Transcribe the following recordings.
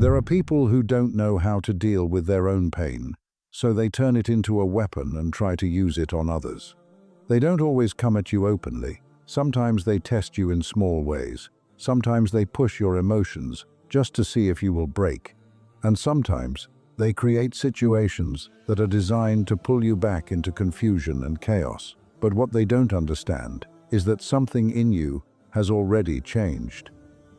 There are people who don't know how to deal with their own pain, so they turn it into a weapon and try to use it on others. They don't always come at you openly. Sometimes they test you in small ways. Sometimes they push your emotions just to see if you will break. And sometimes they create situations that are designed to pull you back into confusion and chaos. But what they don't understand is that something in you has already changed.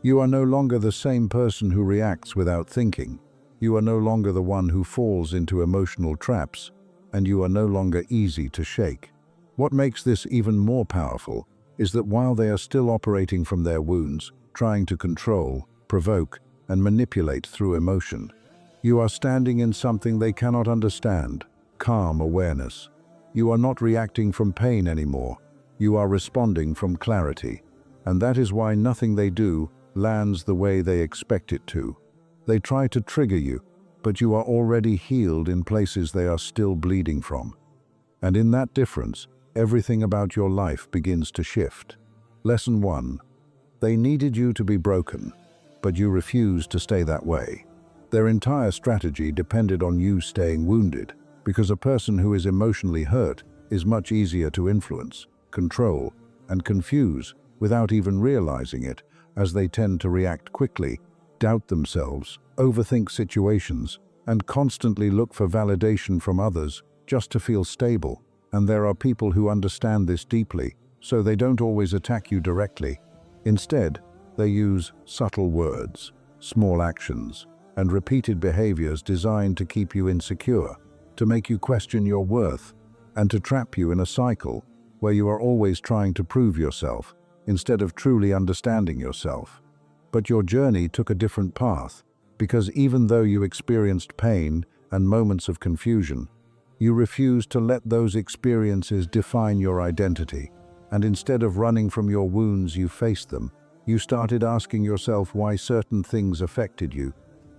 You are no longer the same person who reacts without thinking. You are no longer the one who falls into emotional traps, and you are no longer easy to shake. What makes this even more powerful is that while they are still operating from their wounds, trying to control, provoke, and manipulate through emotion, you are standing in something they cannot understand: calm awareness. You are not reacting from pain anymore. You are responding from clarity. And that is why nothing they do lands the way they expect it to. They try to trigger you, but you are already healed in places they are still bleeding from. And in that difference, everything about your life begins to shift. Lesson 1. They needed you to be broken, but you refused to stay that way. Their entire strategy depended on you staying wounded, because a person who is emotionally hurt is much easier to influence, control, and confuse without even realizing it, as they tend to react quickly, doubt themselves, overthink situations, and constantly look for validation from others just to feel stable. And there are people who understand this deeply, so they don't always attack you directly. Instead, they use subtle words, small actions, and repeated behaviors designed to keep you insecure, to make you question your worth, and to trap you in a cycle where you are always trying to prove yourself instead of truly understanding yourself. But your journey took a different path, because even though you experienced pain and moments of confusion, you refused to let those experiences define your identity. And instead of running from your wounds, you faced them. You started asking yourself why certain things affected you.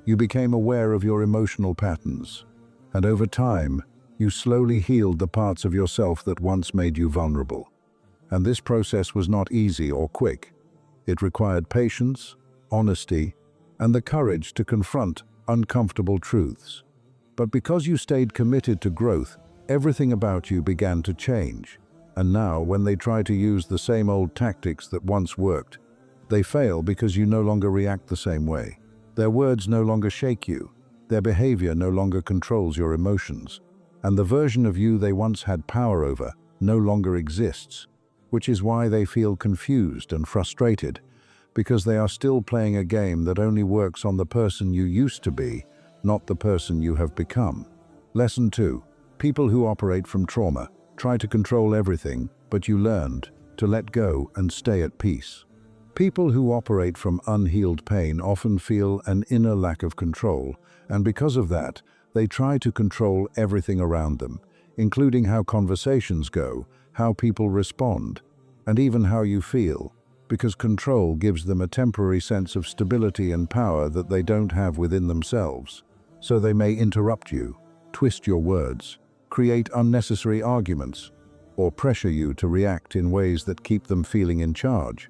You became aware of your emotional patterns. And over time, you slowly healed the parts of yourself that once made you vulnerable. And this process was not easy or quick. It required patience, honesty, and the courage to confront uncomfortable truths. But because you stayed committed to growth, everything about you began to change. And now, when they try to use the same old tactics that once worked, they fail because you no longer react the same way. Their words no longer shake you. Their behavior no longer controls your emotions. And the version of you they once had power over no longer exists, which is why they feel confused and frustrated, because they are still playing a game that only works on the person you used to be, not the person you have become. Lesson 2. People who operate from trauma try to control everything, but you learned to let go and stay at peace. People who operate from unhealed pain often feel an inner lack of control, and because of that, they try to control everything around them, including how conversations go, how people respond, and even how you feel, because control gives them a temporary sense of stability and power that they don't have within themselves. So they may interrupt you, twist your words, create unnecessary arguments, or pressure you to react in ways that keep them feeling in charge.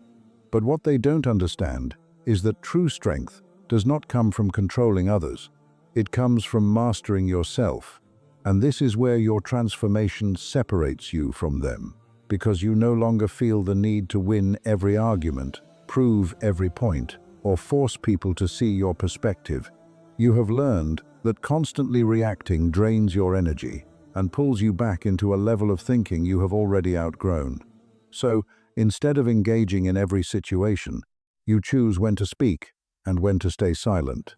But what they don't understand is that true strength does not come from controlling others. It comes from mastering yourself. And this is where your transformation separates you from them, because you no longer feel the need to win every argument, prove every point, or force people to see your perspective. You have learned that constantly reacting drains your energy and pulls you back into a level of thinking you have already outgrown. So, instead of engaging in every situation, you choose when to speak and when to stay silent.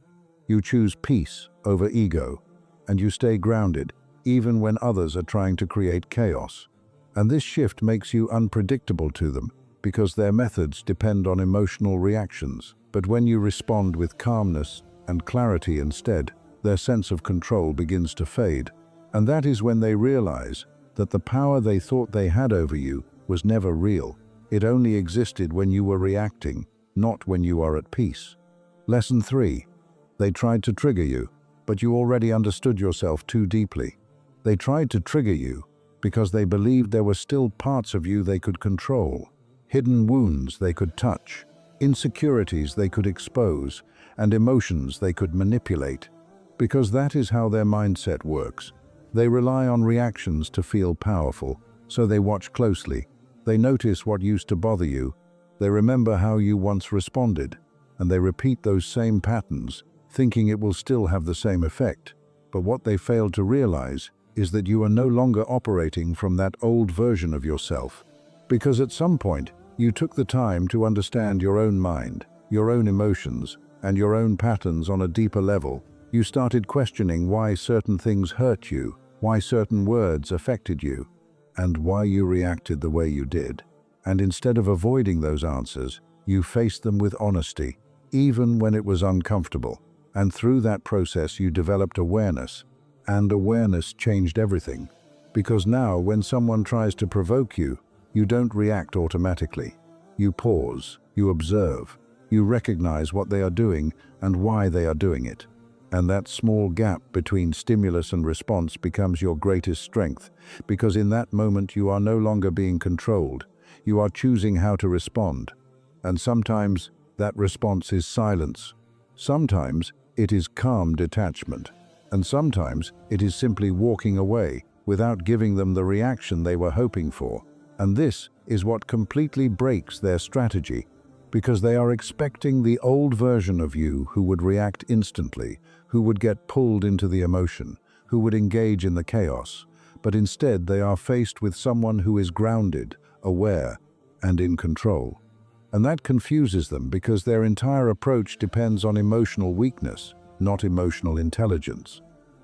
You choose peace over ego, and you stay grounded even when others are trying to create chaos. And this shift makes you unpredictable to them because their methods depend on emotional reactions. But when you respond with calmness and clarity instead, their sense of control begins to fade. And that is when they realize that the power they thought they had over you was never real. It only existed when you were reacting, not when you are at peace. Lesson 3. They tried to trigger you, but you already understood yourself too deeply. They tried to trigger you because they believed there were still parts of you they could control, hidden wounds they could touch, insecurities they could expose, and emotions they could manipulate. Because that is how their mindset works. They rely on reactions to feel powerful, so they watch closely. They notice what used to bother you. They remember how you once responded, and they repeat those same patterns, thinking it will still have the same effect. But what they fail to realize is that you are no longer operating from that old version of yourself. Because at some point, you took the time to understand your own mind, your own emotions, and your own patterns on a deeper level. You started questioning why certain things hurt you, why certain words affected you, and why you reacted the way you did. And instead of avoiding those answers, you faced them with honesty, even when it was uncomfortable. And through that process, you developed awareness. And awareness changed everything. Because now, when someone tries to provoke you, you don't react automatically. You pause, you observe, you recognize what they are doing and why they are doing it. And that small gap between stimulus and response becomes your greatest strength, because in that moment you are no longer being controlled. You are choosing how to respond. And sometimes that response is silence. Sometimes it is calm detachment. And sometimes it is simply walking away without giving them the reaction they were hoping for. And this is what completely breaks their strategy, because they are expecting the old version of you who would react instantly, who would get pulled into the emotion, who would engage in the chaos. But instead they are faced with someone who is grounded, aware, and in control. And that confuses them because their entire approach depends on emotional weakness, not emotional intelligence.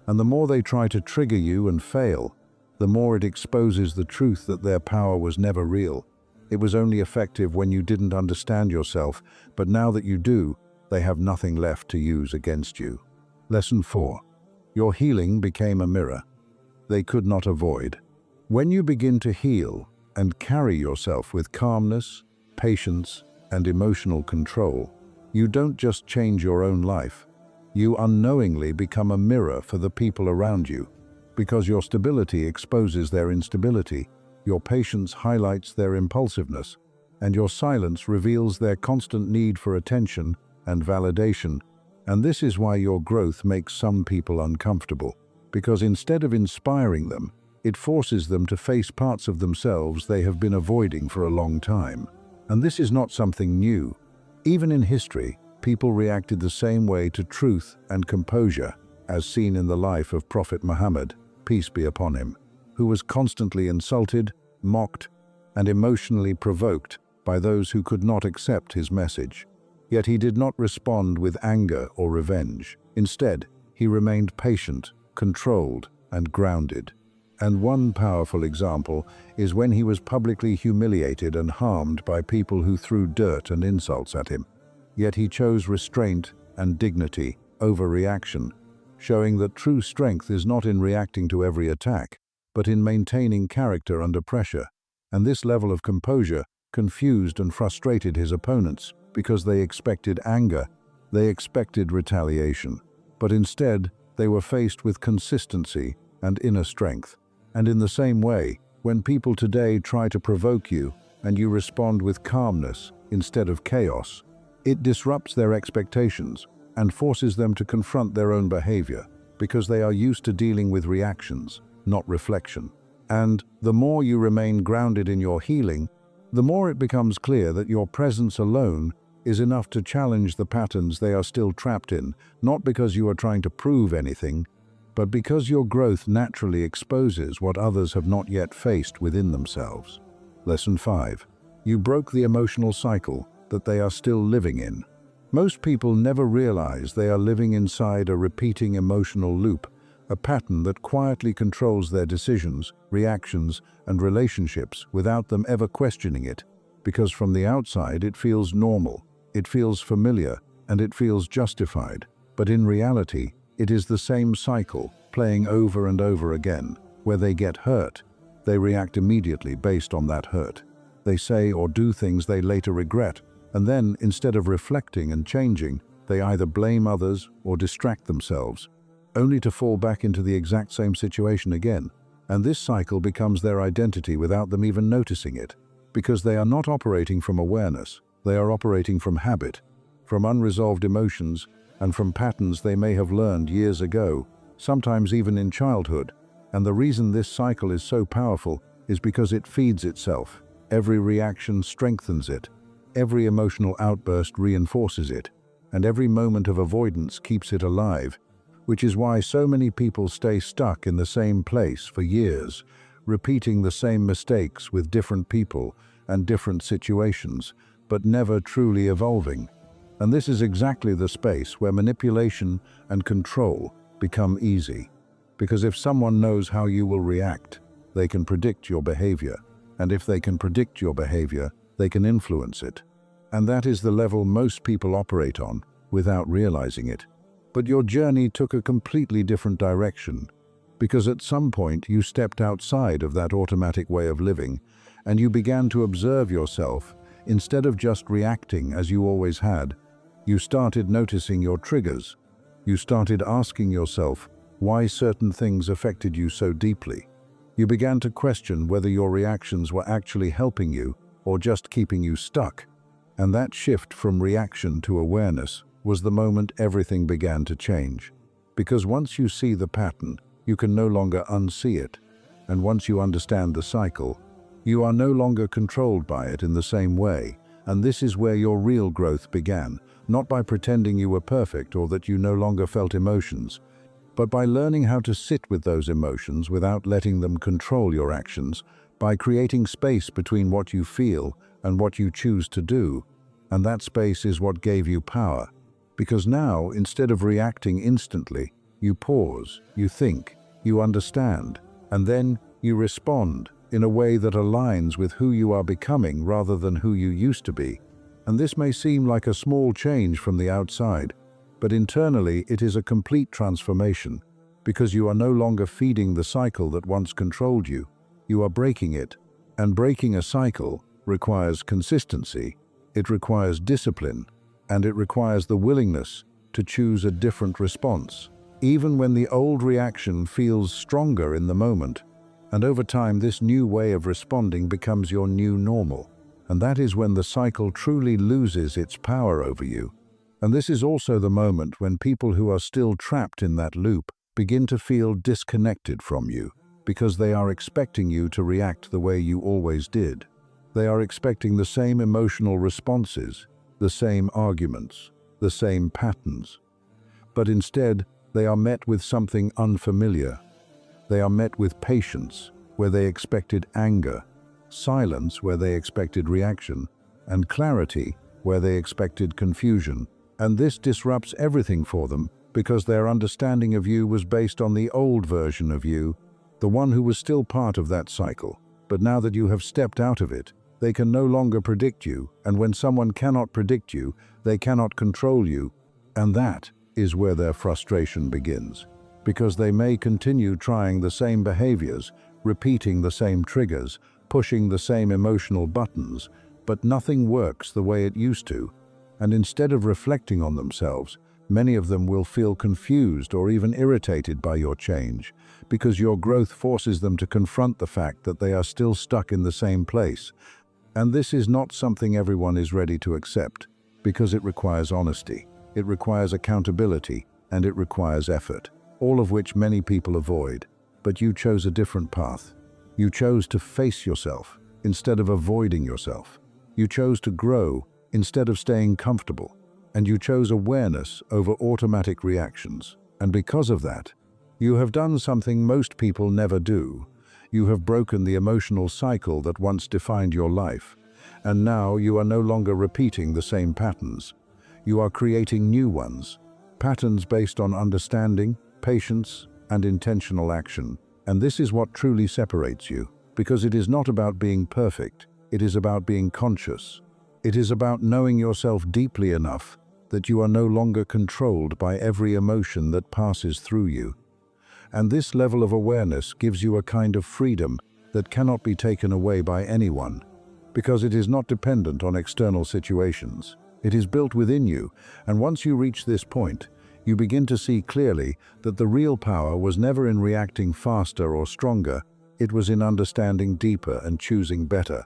And the more they try to trigger you and fail, the more it exposes the truth that their power was never real. It was only effective when you didn't understand yourself, but now that you do, they have nothing left to use against you. Lesson 4. Your healing became a mirror they could not avoid. When you begin to heal and carry yourself with calmness, patience, and emotional control, you don't just change your own life. You unknowingly become a mirror for the people around you, because your stability exposes their instability, your patience highlights their impulsiveness, and your silence reveals their constant need for attention and validation. And this is why your growth makes some people uncomfortable, because instead of inspiring them, it forces them to face parts of themselves they have been avoiding for a long time. And this is not something new. Even in history, people reacted the same way to truth and composure, as seen in the life of Prophet Muhammad, peace be upon him, who was constantly insulted, mocked, and emotionally provoked by those who could not accept his message. Yet he did not respond with anger or revenge. Instead, he remained patient, controlled, and grounded. And one powerful example is when he was publicly humiliated and harmed by people who threw dirt and insults at him. Yet he chose restraint and dignity over reaction, showing that true strength is not in reacting to every attack, but in maintaining character under pressure. And this level of composure confused and frustrated his opponents because they expected anger, they expected retaliation. But instead, they were faced with consistency and inner strength. And in the same way, when people today try to provoke you and you respond with calmness instead of chaos, it disrupts their expectations and forces them to confront their own behavior, because they are used to dealing with reactions, not reflection. And the more you remain grounded in your healing, the more it becomes clear that your presence alone is enough to challenge the patterns they are still trapped in, not because you are trying to prove anything, but because your growth naturally exposes what others have not yet faced within themselves. Lesson 5. You broke the emotional cycle that they are still living in. Most people never realize they are living inside a repeating emotional loop, a pattern that quietly controls their decisions, reactions, and relationships without them ever questioning it, because from the outside it feels normal, it feels familiar, and it feels justified. But in reality, it is the same cycle, playing over and over again. Where they get hurt, they react immediately based on that hurt. They say or do things they later regret, and then, instead of reflecting and changing, they either blame others or distract themselves, only to fall back into the exact same situation again. And this cycle becomes their identity without them even noticing it, because they are not operating from awareness. They are operating from habit, from unresolved emotions, and from patterns they may have learned years ago, sometimes even in childhood. And the reason this cycle is so powerful is because it feeds itself. Every reaction strengthens it, every emotional outburst reinforces it, and every moment of avoidance keeps it alive, which is why so many people stay stuck in the same place for years, repeating the same mistakes with different people and different situations, but never truly evolving. And this is exactly the space where manipulation and control become easy. Because if someone knows how you will react, they can predict your behavior. And if they can predict your behavior, they can influence it. And that is the level most people operate on without realizing it. But your journey took a completely different direction, because at some point you stepped outside of that automatic way of living, and you began to observe yourself instead of just reacting as you always had. You started noticing your triggers. You started asking yourself why certain things affected you so deeply. You began to question whether your reactions were actually helping you or just keeping you stuck. And that shift from reaction to awareness was the moment everything began to change. Because once you see the pattern, you can no longer unsee it. And once you understand the cycle, you are no longer controlled by it in the same way. And this is where your real growth began, not by pretending you were perfect or that you no longer felt emotions, but by learning how to sit with those emotions without letting them control your actions, by creating space between what you feel and what you choose to do. And that space is what gave you power. Because now, instead of reacting instantly, you pause, you think, you understand, and then you respond in a way that aligns with who you are becoming rather than who you used to be. And this may seem like a small change from the outside, but internally it is a complete transformation, because you are no longer feeding the cycle that once controlled you. You are breaking it. And breaking a cycle requires consistency, it requires discipline, and it requires the willingness to choose a different response, even when the old reaction feels stronger in the moment. And over time, this new way of responding becomes your new normal. And that is when the cycle truly loses its power over you. And this is also the moment when people who are still trapped in that loop begin to feel disconnected from you, because they are expecting you to react the way you always did. They are expecting the same emotional responses, the same arguments, the same patterns. But instead, they are met with something unfamiliar. They are met with patience, where they expected anger, silence, where they expected reaction, and clarity, where they expected confusion. And this disrupts everything for them, because their understanding of you was based on the old version of you, the one who was still part of that cycle. But now that you have stepped out of it, they can no longer predict you, and when someone cannot predict you, they cannot control you, and that is where their frustration begins. Because they may continue trying the same behaviors, repeating the same triggers, pushing the same emotional buttons, but nothing works the way it used to. And instead of reflecting on themselves, many of them will feel confused or even irritated by your change, because your growth forces them to confront the fact that they are still stuck in the same place. And this is not something everyone is ready to accept, because it requires honesty, it requires accountability, and it requires effort, all of which many people avoid. But you chose a different path. You chose to face yourself instead of avoiding yourself. You chose to grow instead of staying comfortable. And you chose awareness over automatic reactions. And because of that, you have done something most people never do. You have broken the emotional cycle that once defined your life. And now you are no longer repeating the same patterns. You are creating new ones, patterns based on understanding, patience, and intentional action. And this is what truly separates you, because it is not about being perfect, it is about being conscious. It is about knowing yourself deeply enough that you are no longer controlled by every emotion that passes through you. And this level of awareness gives you a kind of freedom that cannot be taken away by anyone, because it is not dependent on external situations. It is built within you, and once you reach this point, you begin to see clearly that the real power was never in reacting faster or stronger, it was in understanding deeper and choosing better.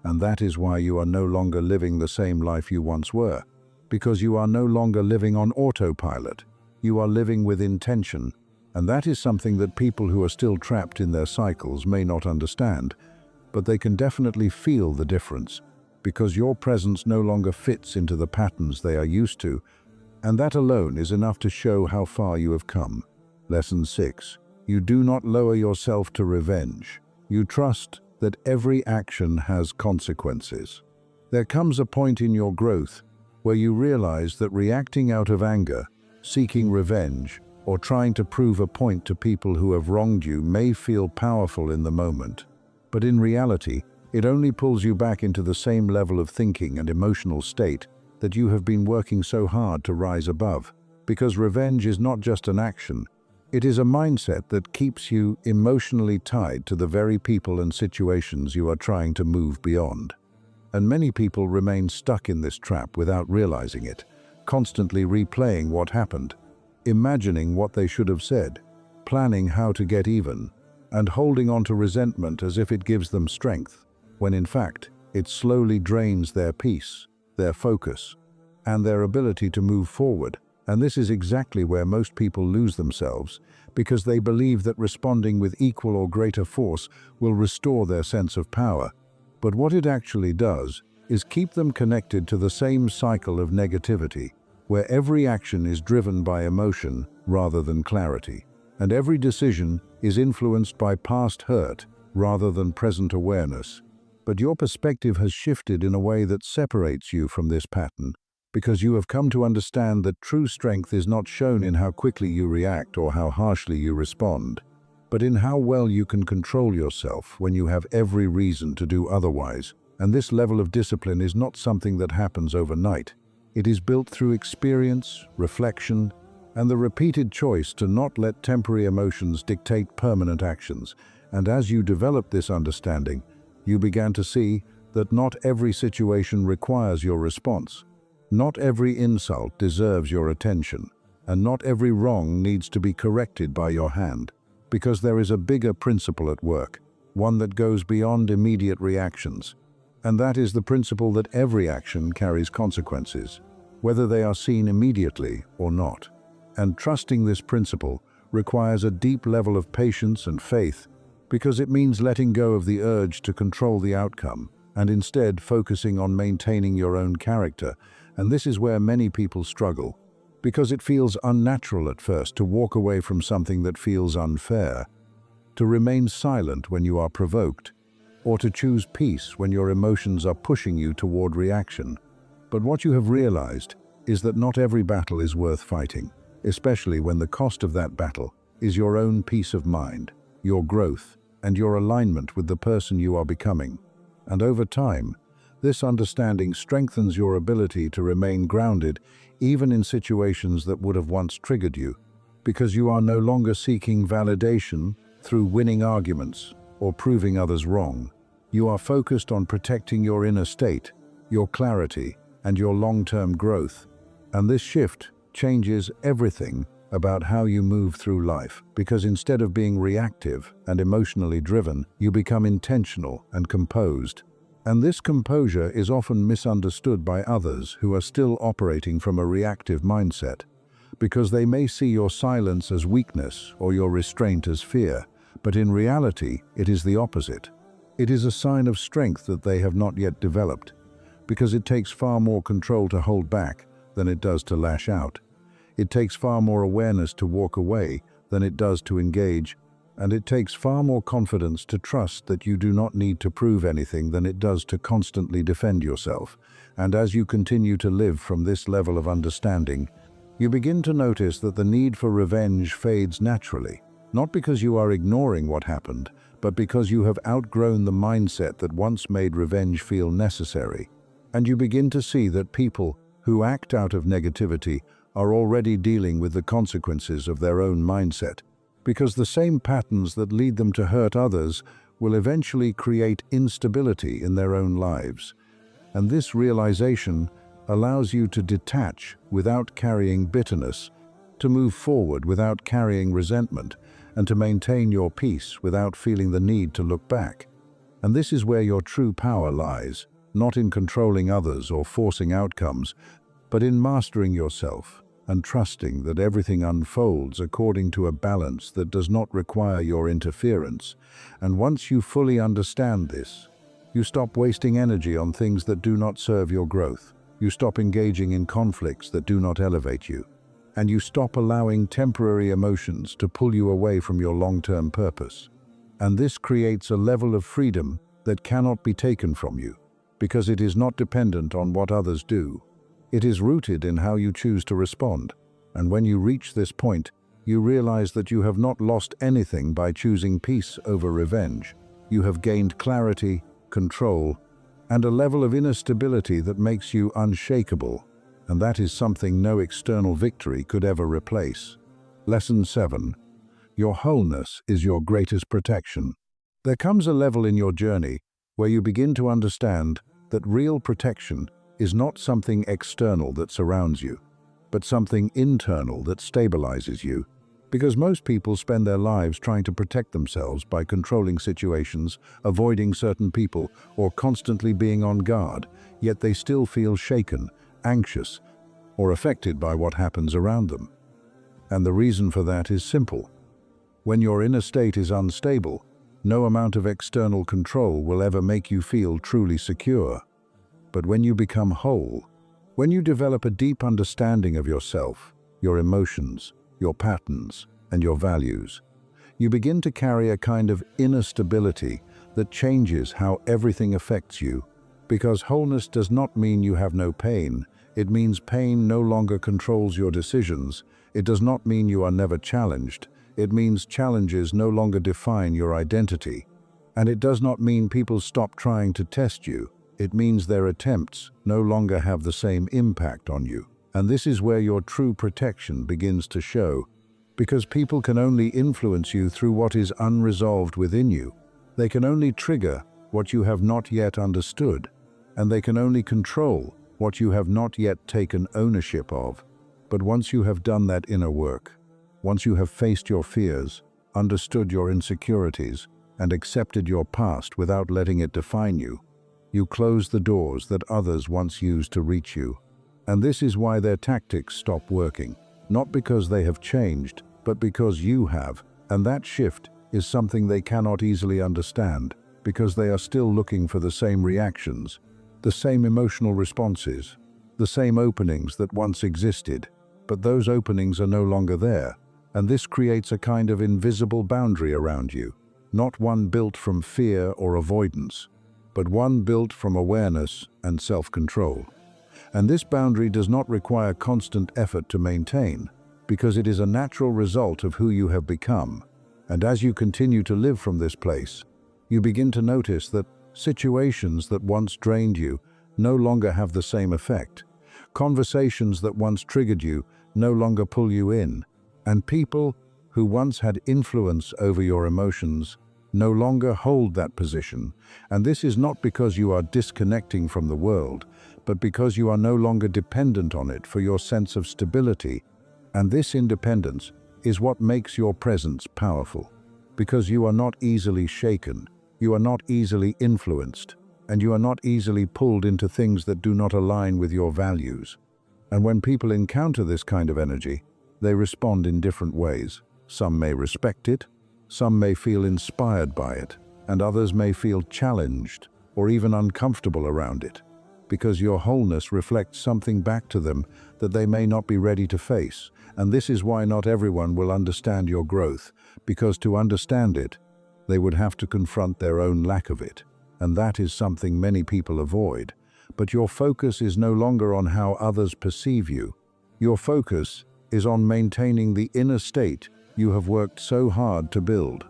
And that is why you are no longer living the same life you once were, because you are no longer living on autopilot. You are living with intention, and that is something that people who are still trapped in their cycles may not understand, but they can definitely feel the difference, because your presence no longer fits into the patterns they are used to, and that alone is enough to show how far you have come. Lesson 6. You do not lower yourself to revenge. You trust that every action has consequences. There comes a point in your growth where you realize that reacting out of anger, seeking revenge, or trying to prove a point to people who have wronged you may feel powerful in the moment. But in reality, it only pulls you back into the same level of thinking and emotional state that you have been working so hard to rise above. Because revenge is not just an action, it is a mindset that keeps you emotionally tied to the very people and situations you are trying to move beyond. And many people remain stuck in this trap without realizing it, constantly replaying what happened, imagining what they should have said, planning how to get even, and holding on to resentment as if it gives them strength, when in fact, it slowly drains their peace, their focus, and their ability to move forward. And this is exactly where most people lose themselves, because they believe that responding with equal or greater force will restore their sense of power. But what it actually does is keep them connected to the same cycle of negativity, where every action is driven by emotion rather than clarity, and every decision is influenced by past hurt rather than present awareness. But your perspective has shifted in a way that separates you from this pattern, because you have come to understand that true strength is not shown in how quickly you react or how harshly you respond, but in how well you can control yourself when you have every reason to do otherwise. And this level of discipline is not something that happens overnight. It is built through experience, reflection, and the repeated choice to not let temporary emotions dictate permanent actions. And as you develop this understanding, you began to see that not every situation requires your response. Not every insult deserves your attention, and not every wrong needs to be corrected by your hand, because there is a bigger principle at work, one that goes beyond immediate reactions. And that is the principle that every action carries consequences, whether they are seen immediately or not. And trusting this principle requires a deep level of patience and faith, because it means letting go of the urge to control the outcome, and instead focusing on maintaining your own character. And this is where many people struggle, because it feels unnatural at first to walk away from something that feels unfair, to remain silent when you are provoked, or to choose peace when your emotions are pushing you toward reaction. But what you have realized is that not every battle is worth fighting, especially when the cost of that battle is your own peace of mind, your growth, and your alignment with the person you are becoming. And over time, this understanding strengthens your ability to remain grounded even in situations that would have once triggered you, because you are no longer seeking validation through winning arguments or proving others wrong. You are focused on protecting your inner state, your clarity, and your long-term growth. And this shift changes everything about how you move through life, because instead of being reactive and emotionally driven, you become intentional and composed. And this composure is often misunderstood by others who are still operating from a reactive mindset, because they may see your silence as weakness or your restraint as fear, but in reality, it is the opposite. It is a sign of strength that they have not yet developed, because it takes far more control to hold back than it does to lash out. It takes far more awareness to walk away than it does to engage, and it takes far more confidence to trust that you do not need to prove anything than it does to constantly defend yourself. And as you continue to live from this level of understanding, you begin to notice that the need for revenge fades naturally, not because you are ignoring what happened, but because you have outgrown the mindset that once made revenge feel necessary. And you begin to see that people who act out of negativity are already dealing with the consequences of their own mindset, because the same patterns that lead them to hurt others will eventually create instability in their own lives. And this realization allows you to detach without carrying bitterness, to move forward without carrying resentment, and to maintain your peace without feeling the need to look back. And this is where your true power lies, not in controlling others or forcing outcomes, but in mastering yourself and trusting that everything unfolds according to a balance that does not require your interference. And once you fully understand this, you stop wasting energy on things that do not serve your growth. You stop engaging in conflicts that do not elevate you. And you stop allowing temporary emotions to pull you away from your long-term purpose. And this creates a level of freedom that cannot be taken from you, because it is not dependent on what others do. It is rooted in how you choose to respond. And when you reach this point, you realize that you have not lost anything by choosing peace over revenge. You have gained clarity, control, and a level of inner stability that makes you unshakable. And that is something no external victory could ever replace. Lesson 7. Your wholeness is your greatest protection. There comes a level in your journey where you begin to understand that real protection is not something external that surrounds you, but something internal that stabilizes you. Because most people spend their lives trying to protect themselves by controlling situations, avoiding certain people, or constantly being on guard, yet they still feel shaken, anxious, or affected by what happens around them. And the reason for that is simple. When your inner state is unstable, no amount of external control will ever make you feel truly secure. But when you become whole, when you develop a deep understanding of yourself, your emotions, your patterns, and your values, you begin to carry a kind of inner stability that changes how everything affects you. Because wholeness does not mean you have no pain. It means pain no longer controls your decisions. It does not mean you are never challenged. It means challenges no longer define your identity. And it does not mean people stop trying to test you. It means their attempts no longer have the same impact on you. And this is where your true protection begins to show. Because people can only influence you through what is unresolved within you. They can only trigger what you have not yet understood. And they can only control what you have not yet taken ownership of. But once you have done that inner work, once you have faced your fears, understood your insecurities, and accepted your past without letting it define you, you close the doors that others once used to reach you. And this is why their tactics stop working, not because they have changed, but because you have. And that shift is something they cannot easily understand, because they are still looking for the same reactions, the same emotional responses, the same openings that once existed. But those openings are no longer there, and this creates a kind of invisible boundary around you, not one built from fear or avoidance, but one built from awareness and self-control. And this boundary does not require constant effort to maintain, because it is a natural result of who you have become. And as you continue to live from this place, you begin to notice that situations that once drained you no longer have the same effect. Conversations that once triggered you no longer pull you in. And people who once had influence over your emotions no longer hold that position. And this is not because you are disconnecting from the world, but because you are no longer dependent on it for your sense of stability. And this independence is what makes your presence powerful. Because you are not easily shaken, you are not easily influenced, and you are not easily pulled into things that do not align with your values. And when people encounter this kind of energy, they respond in different ways. Some may respect it, some may feel inspired by it, and others may feel challenged or even uncomfortable around it, because your wholeness reflects something back to them that they may not be ready to face. And this is why not everyone will understand your growth, because to understand it, they would have to confront their own lack of it. And that is something many people avoid. But your focus is no longer on how others perceive you. Your focus is on maintaining the inner state you have worked so hard to build.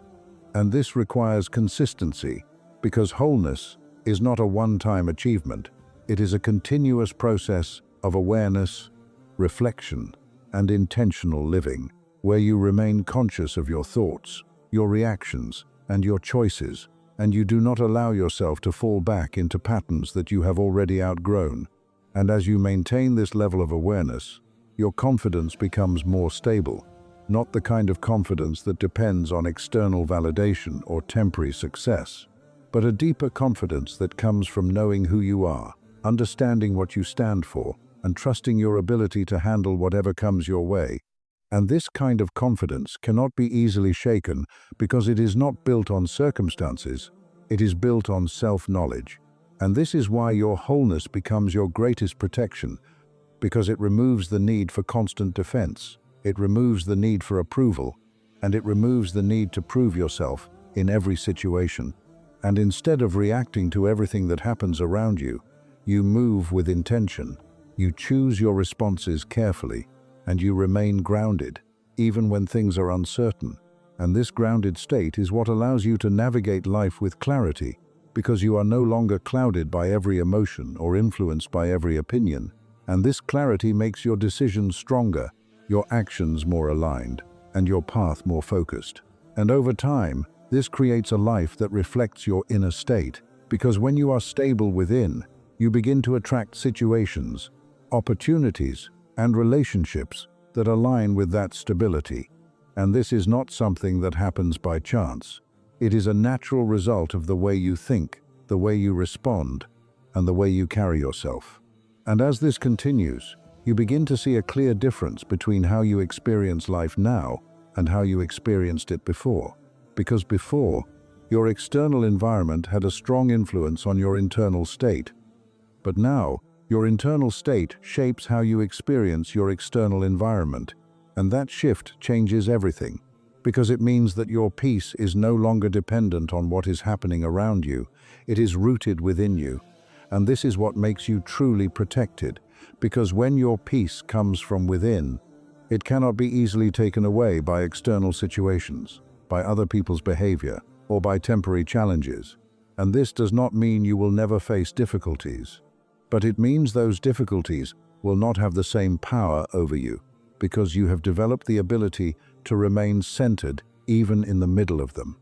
And this requires consistency, because wholeness is not a one-time achievement. It is a continuous process of awareness, reflection, and intentional living, where you remain conscious of your thoughts, your reactions, and your choices, and you do not allow yourself to fall back into patterns that you have already outgrown. And as you maintain this level of awareness, your confidence becomes more stable, not the kind of confidence that depends on external validation or temporary success, but a deeper confidence that comes from knowing who you are, understanding what you stand for, and trusting your ability to handle whatever comes your way. And this kind of confidence cannot be easily shaken because it is not built on circumstances, it is built on self-knowledge. And this is why your wholeness becomes your greatest protection, because it removes the need for constant defense, it removes the need for approval, and it removes the need to prove yourself in every situation. And instead of reacting to everything that happens around you, you move with intention. You choose your responses carefully, and you remain grounded, even when things are uncertain. And this grounded state is what allows you to navigate life with clarity, because you are no longer clouded by every emotion or influenced by every opinion. And this clarity makes your decisions stronger, your actions more aligned, and your path more focused. And over time, this creates a life that reflects your inner state, because when you are stable within, you begin to attract situations, opportunities, and relationships that align with that stability. And this is not something that happens by chance. It is a natural result of the way you think, the way you respond, and the way you carry yourself. And as this continues, you begin to see a clear difference between how you experience life now and how you experienced it before. Because before, your external environment had a strong influence on your internal state. But now, your internal state shapes how you experience your external environment. And that shift changes everything, because it means that your peace is no longer dependent on what is happening around you. It is rooted within you. And this is what makes you truly protected, because when your peace comes from within, it cannot be easily taken away by external situations, by other people's behavior, or by temporary challenges. And this does not mean you will never face difficulties, but it means those difficulties will not have the same power over you, because you have developed the ability to remain centered even in the middle of them.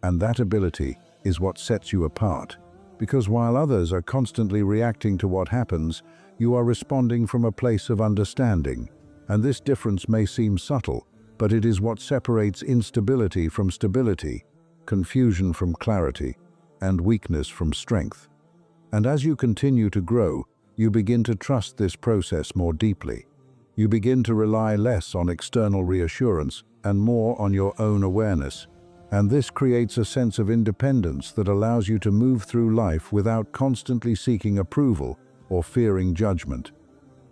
And that ability is what sets you apart, because while others are constantly reacting to what happens, you are responding from a place of understanding. And this difference may seem subtle, but it is what separates instability from stability, confusion from clarity, and weakness from strength. And as you continue to grow, you begin to trust this process more deeply. You begin to rely less on external reassurance and more on your own awareness. And this creates a sense of independence that allows you to move through life without constantly seeking approval or fearing judgment.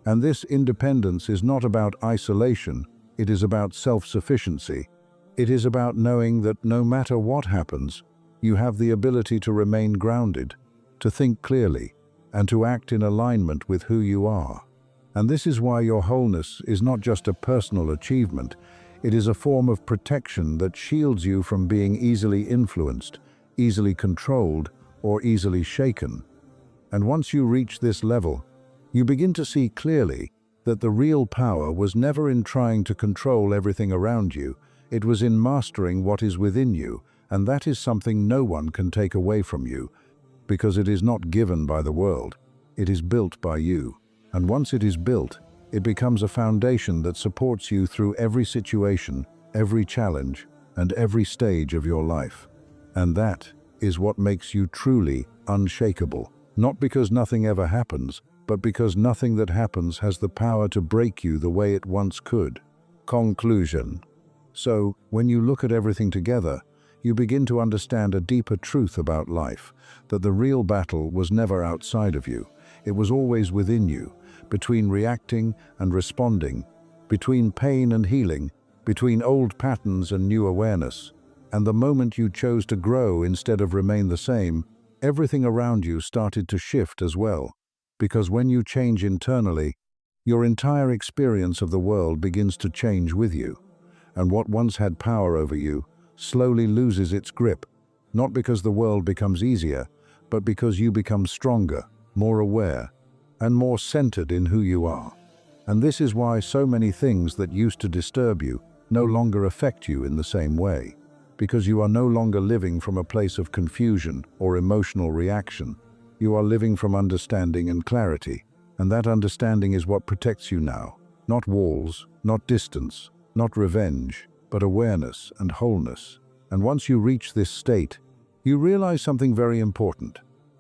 And this independence is not about isolation, it is about self-sufficiency. It is about knowing that no matter what happens, you have the ability to remain grounded, to think clearly, and to act in alignment with who you are. And this is why your wholeness is not just a personal achievement, it is a form of protection that shields you from being easily influenced, easily controlled, or easily shaken. And once you reach this level, you begin to see clearly that the real power was never in trying to control everything around you, it was in mastering what is within you, and that is something no one can take away from you, because it is not given by the world, it is built by you. And once it is built, it becomes a foundation that supports you through every situation, every challenge, and every stage of your life. And that is what makes you truly unshakable, not because nothing ever happens, but because nothing that happens has the power to break you the way it once could. Conclusion. So, when you look at everything together, you begin to understand a deeper truth about life, that the real battle was never outside of you. It was always within you, between reacting and responding, between pain and healing, between old patterns and new awareness. And the moment you chose to grow instead of remain the same, everything around you started to shift as well. Because when you change internally, your entire experience of the world begins to change with you. And what once had power over you slowly loses its grip, not because the world becomes easier, but because you become stronger, more aware, and more centered in who you are. And this is why so many things that used to disturb you no longer affect you in the same way, because you are no longer living from a place of confusion or emotional reaction. You are living from understanding and clarity, and that understanding is what protects you now. Not walls, not distance, not revenge, but awareness and wholeness. And once you reach this state, you realize something very important,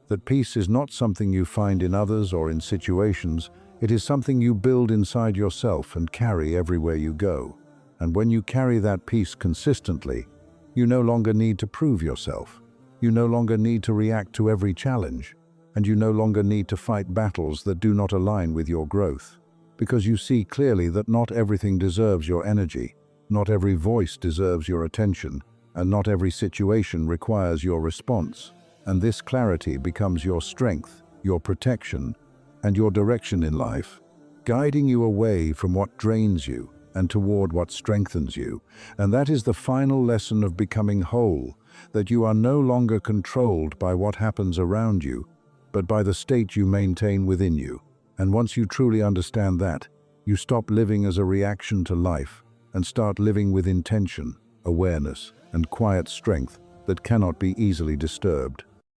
that peace is not something you find in others or in situations. It is something you build inside yourself and carry everywhere you go. And when you carry that peace consistently, you no longer need to prove yourself. You no longer need to react to every challenge, and you no longer need to fight battles that do not align with your growth. Because you see clearly that not everything deserves your energy, not every voice deserves your attention, and not every situation requires your response. And this clarity becomes your strength, your protection, and your direction in life, guiding you away from what drains you and toward what strengthens you. And that is the final lesson of becoming whole, that you are no longer controlled by what happens around you, but by the state you maintain within you. And once you truly understand that, you stop living as a reaction to life and start living with intention, awareness, and quiet strength that cannot be easily disturbed.